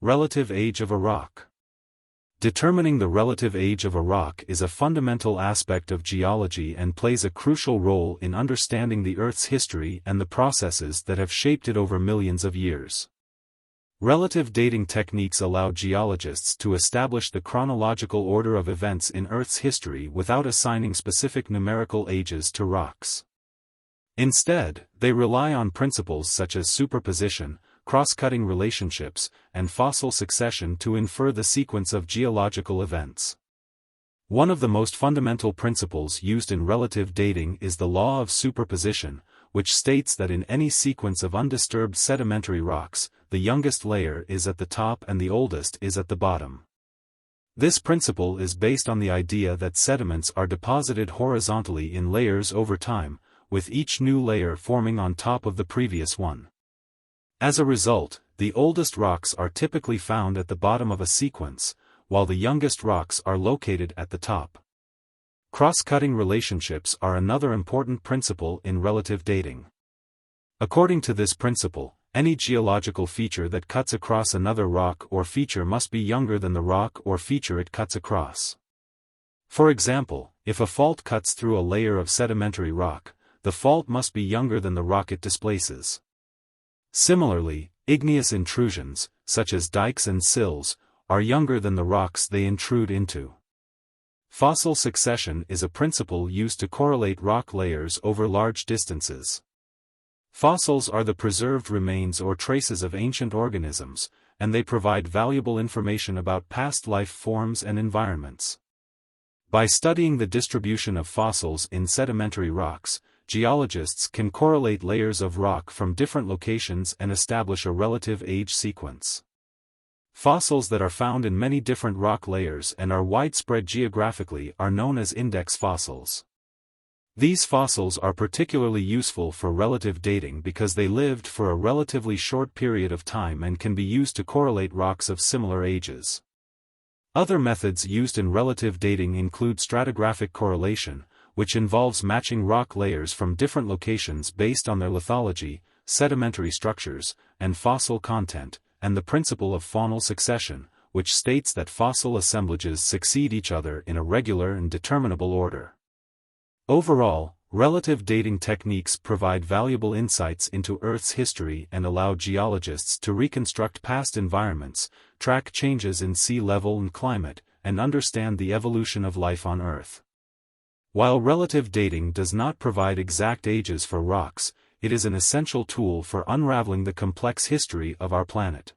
Relative age of a rock. Determining the relative age of a rock is a fundamental aspect of geology and plays a crucial role in understanding the Earth's history and the processes that have shaped it over millions of years. Relative dating techniques allow geologists to establish the chronological order of events in Earth's history without assigning specific numerical ages to rocks. Instead, they rely on principles such as superposition, cross-cutting relationships, and fossil succession to infer the sequence of geological events. One of the most fundamental principles used in relative dating is the law of superposition, which states that in any sequence of undisturbed sedimentary rocks, the youngest layer is at the top and the oldest is at the bottom. This principle is based on the idea that sediments are deposited horizontally in layers over time, with each new layer forming on top of the previous one. As a result, the oldest rocks are typically found at the bottom of a sequence, while the youngest rocks are located at the top. Cross-cutting relationships are another important principle in relative dating. According to this principle, any geological feature that cuts across another rock or feature must be younger than the rock or feature it cuts across. For example, if a fault cuts through a layer of sedimentary rock, the fault must be younger than the rock it displaces. Similarly, igneous intrusions, such as dikes and sills, are younger than the rocks they intrude into. Fossil succession is a principle used to correlate rock layers over large distances. Fossils are the preserved remains or traces of ancient organisms, and they provide valuable information about past life forms and environments. By studying the distribution of fossils in sedimentary rocks, geologists can correlate layers of rock from different locations and establish a relative age sequence. Fossils that are found in many different rock layers and are widespread geographically are known as index fossils. These fossils are particularly useful for relative dating because they lived for a relatively short period of time and can be used to correlate rocks of similar ages. Other methods used in relative dating include stratigraphic correlation, which involves matching rock layers from different locations based on their lithology, sedimentary structures, and fossil content, and the principle of faunal succession, which states that fossil assemblages succeed each other in a regular and determinable order. Overall, relative dating techniques provide valuable insights into Earth's history and allow geologists to reconstruct past environments, track changes in sea level and climate, and understand the evolution of life on Earth. While relative dating does not provide exact ages for rocks, it is an essential tool for unraveling the complex history of our planet.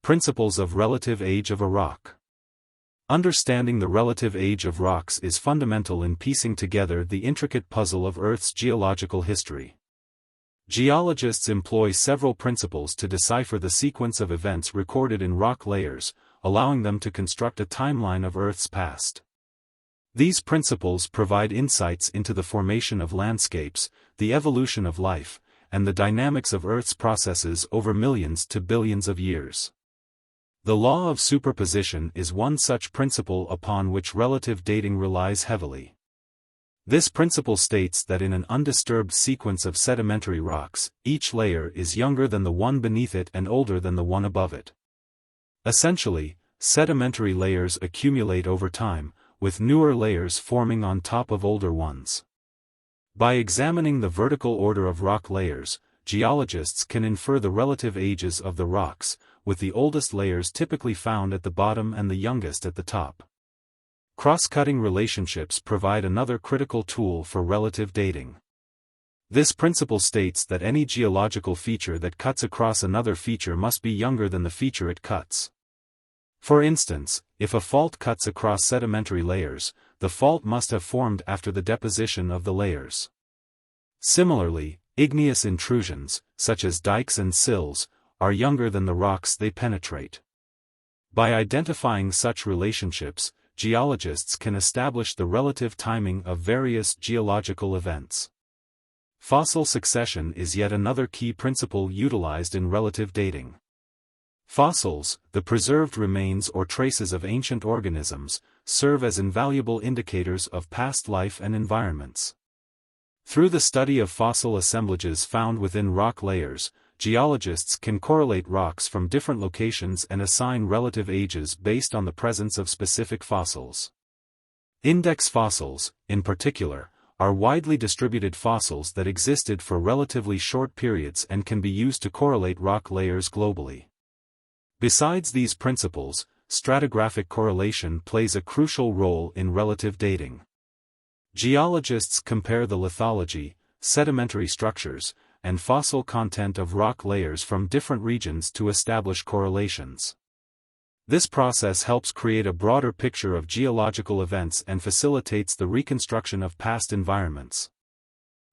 Principles of relative age of a rock. Understanding the relative age of rocks is fundamental in piecing together the intricate puzzle of Earth's geological history. Geologists employ several principles to decipher the sequence of events recorded in rock layers, allowing them to construct a timeline of Earth's past. These principles provide insights into the formation of landscapes, the evolution of life, and the dynamics of Earth's processes over millions to billions of years. The law of superposition is one such principle upon which relative dating relies heavily. This principle states that in an undisturbed sequence of sedimentary rocks, each layer is younger than the one beneath it and older than the one above it. Essentially, sedimentary layers accumulate over time, with newer layers forming on top of older ones. By examining the vertical order of rock layers, geologists can infer the relative ages of the rocks, with the oldest layers typically found at the bottom and the youngest at the top. Cross-cutting relationships provide another critical tool for relative dating. This principle states that any geological feature that cuts across another feature must be younger than the feature it cuts. For instance, if a fault cuts across sedimentary layers, the fault must have formed after the deposition of the layers. Similarly, igneous intrusions, such as dikes and sills, are younger than the rocks they penetrate. By identifying such relationships, geologists can establish the relative timing of various geological events. Fossil succession is yet another key principle utilized in relative dating. Fossils, the preserved remains or traces of ancient organisms, serve as invaluable indicators of past life and environments. Through the study of fossil assemblages found within rock layers, geologists can correlate rocks from different locations and assign relative ages based on the presence of specific fossils. Index fossils, in particular, are widely distributed fossils that existed for relatively short periods and can be used to correlate rock layers globally. Besides these principles, stratigraphic correlation plays a crucial role in relative dating. Geologists compare the lithology, sedimentary structures, and fossil content of rock layers from different regions to establish correlations. This process helps create a broader picture of geological events and facilitates the reconstruction of past environments.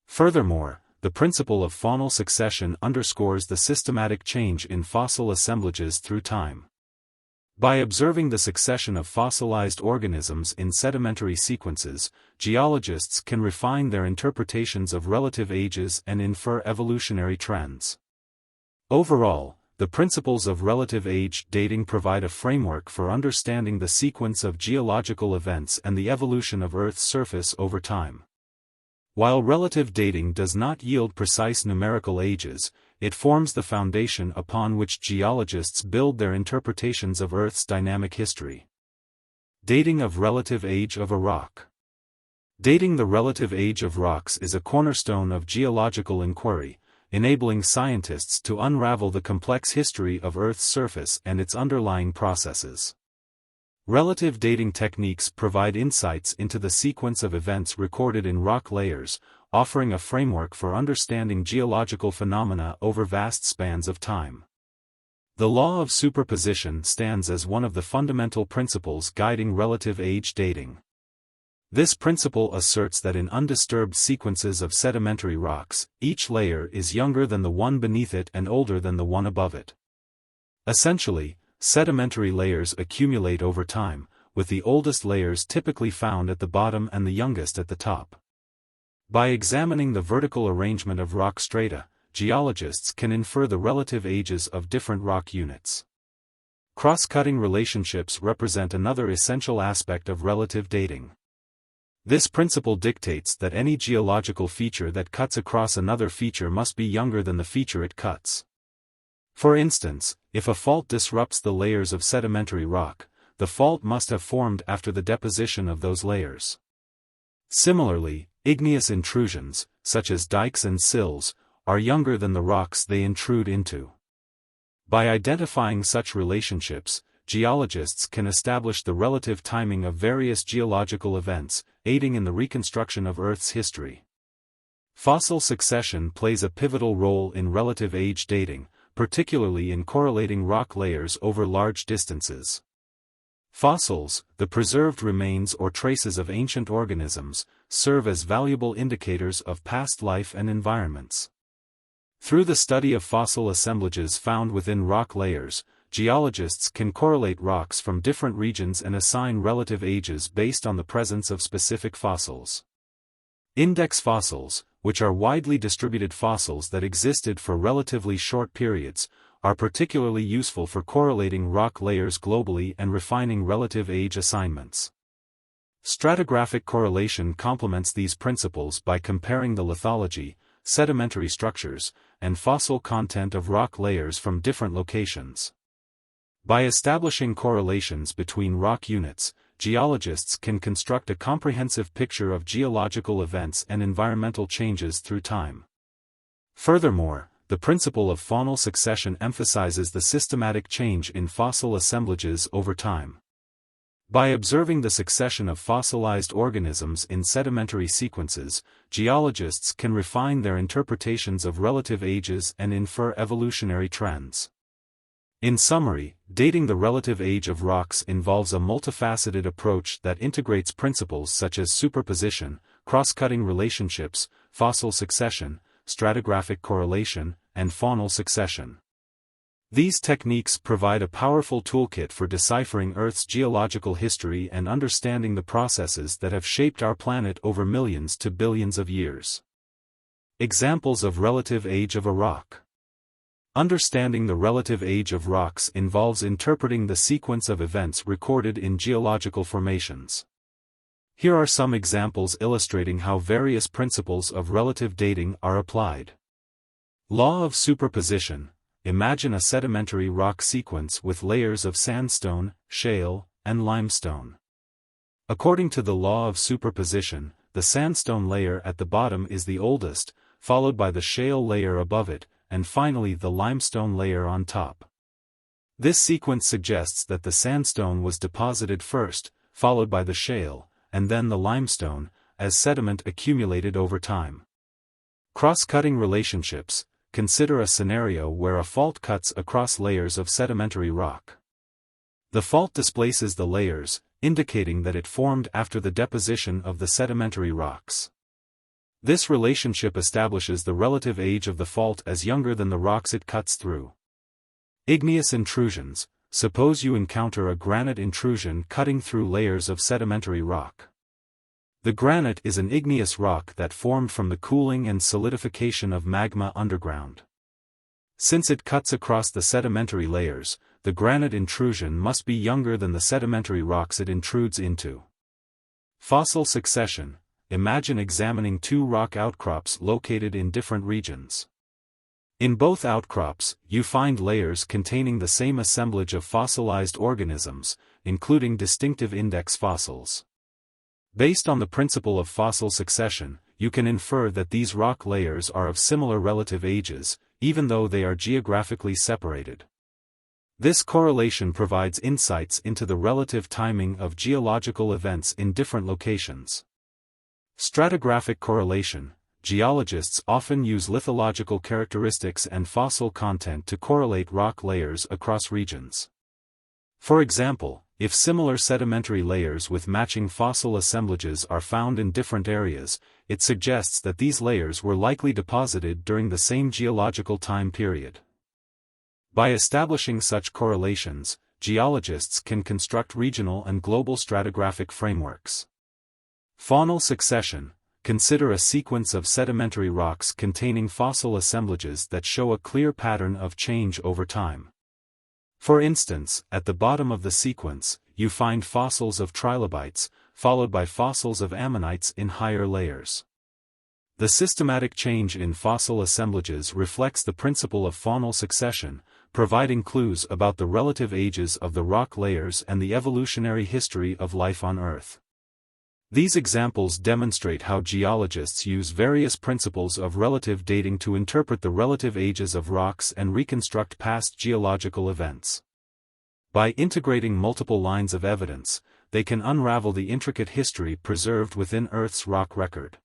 Furthermore, the principle of faunal succession underscores the systematic change in fossil assemblages through time. By observing the succession of fossilized organisms in sedimentary sequences, geologists can refine their interpretations of relative ages and infer evolutionary trends. Overall, the principles of relative age dating provide a framework for understanding the sequence of geological events and the evolution of Earth's surface over time. While relative dating does not yield precise numerical ages, it forms the foundation upon which geologists build their interpretations of Earth's dynamic history. Dating of relative age of a rock. Dating the relative age of rocks is a cornerstone of geological inquiry, enabling scientists to unravel the complex history of Earth's surface and its underlying processes. Relative dating techniques provide insights into the sequence of events recorded in rock layers, offering a framework for understanding geological phenomena over vast spans of time. The law of superposition stands as one of the fundamental principles guiding relative age dating. This principle asserts that in undisturbed sequences of sedimentary rocks, each layer is younger than the one beneath it and older than the one above it. Essentially, sedimentary layers accumulate over time, with the oldest layers typically found at the bottom and the youngest at the top. By examining the vertical arrangement of rock strata, geologists can infer the relative ages of different rock units. Cross-cutting relationships represent another essential aspect of relative dating. This principle dictates that any geological feature that cuts across another feature must be younger than the feature it cuts. For instance, if a fault disrupts the layers of sedimentary rock, the fault must have formed after the deposition of those layers. Similarly, igneous intrusions, such as dikes and sills, are younger than the rocks they intrude into. By identifying such relationships, geologists can establish the relative timing of various geological events, aiding in the reconstruction of Earth's history. Fossil succession plays a pivotal role in relative age dating, particularly in correlating rock layers over large distances. Fossils, the preserved remains or traces of ancient organisms, serve as valuable indicators of past life and environments. Through the study of fossil assemblages found within rock layers, geologists can correlate rocks from different regions and assign relative ages based on the presence of specific fossils. Index fossils, which are widely distributed fossils that existed for relatively short periods, are particularly useful for correlating rock layers globally and refining relative age assignments. Stratigraphic correlation complements these principles by comparing the lithology, sedimentary structures, and fossil content of rock layers from different locations. By establishing correlations between rock units, geologists can construct a comprehensive picture of geological events and environmental changes through time. Furthermore, the principle of faunal succession emphasizes the systematic change in fossil assemblages over time. By observing the succession of fossilized organisms in sedimentary sequences, geologists can refine their interpretations of relative ages and infer evolutionary trends. In summary, dating the relative age of rocks involves a multifaceted approach that integrates principles such as superposition, cross-cutting relationships, fossil succession, stratigraphic correlation, and faunal succession. These techniques provide a powerful toolkit for deciphering Earth's geological history and understanding the processes that have shaped our planet over millions to billions of years. Examples of relative age of a rock. Understanding the relative age of rocks involves interpreting the sequence of events recorded in geological formations. Here are some examples illustrating how various principles of relative dating are applied. Law of superposition. Imagine a sedimentary rock sequence with layers of sandstone, shale, and limestone. According to the law of superposition, the sandstone layer at the bottom is the oldest, followed by the shale layer above it, and finally the limestone layer on top. This sequence suggests that the sandstone was deposited first, followed by the shale, and then the limestone, as sediment accumulated over time. Cross-cutting relationships. Consider a scenario where a fault cuts across layers of sedimentary rock. The fault displaces the layers, indicating that it formed after the deposition of the sedimentary rocks. This relationship establishes the relative age of the fault as younger than the rocks it cuts through. Igneous intrusions. Suppose you encounter a granite intrusion cutting through layers of sedimentary rock. The granite is an igneous rock that formed from the cooling and solidification of magma underground. Since it cuts across the sedimentary layers, the granite intrusion must be younger than the sedimentary rocks it intrudes into. Fossil succession. Imagine examining two rock outcrops located in different regions. In both outcrops, you find layers containing the same assemblage of fossilized organisms, including distinctive index fossils. Based on the principle of fossil succession, you can infer that these rock layers are of similar relative ages, even though they are geographically separated. This correlation provides insights into the relative timing of geological events in different locations. Stratigraphic correlation. Geologists often use lithological characteristics and fossil content to correlate rock layers across regions. For example, if similar sedimentary layers with matching fossil assemblages are found in different areas, it suggests that these layers were likely deposited during the same geological time period. By establishing such correlations, geologists can construct regional and global stratigraphic frameworks. Faunal succession. Consider a sequence of sedimentary rocks containing fossil assemblages that show a clear pattern of change over time. For instance, at the bottom of the sequence, you find fossils of trilobites, followed by fossils of ammonites in higher layers. The systematic change in fossil assemblages reflects the principle of faunal succession, providing clues about the relative ages of the rock layers and the evolutionary history of life on Earth. These examples demonstrate how geologists use various principles of relative dating to interpret the relative ages of rocks and reconstruct past geological events. By integrating multiple lines of evidence, they can unravel the intricate history preserved within Earth's rock record.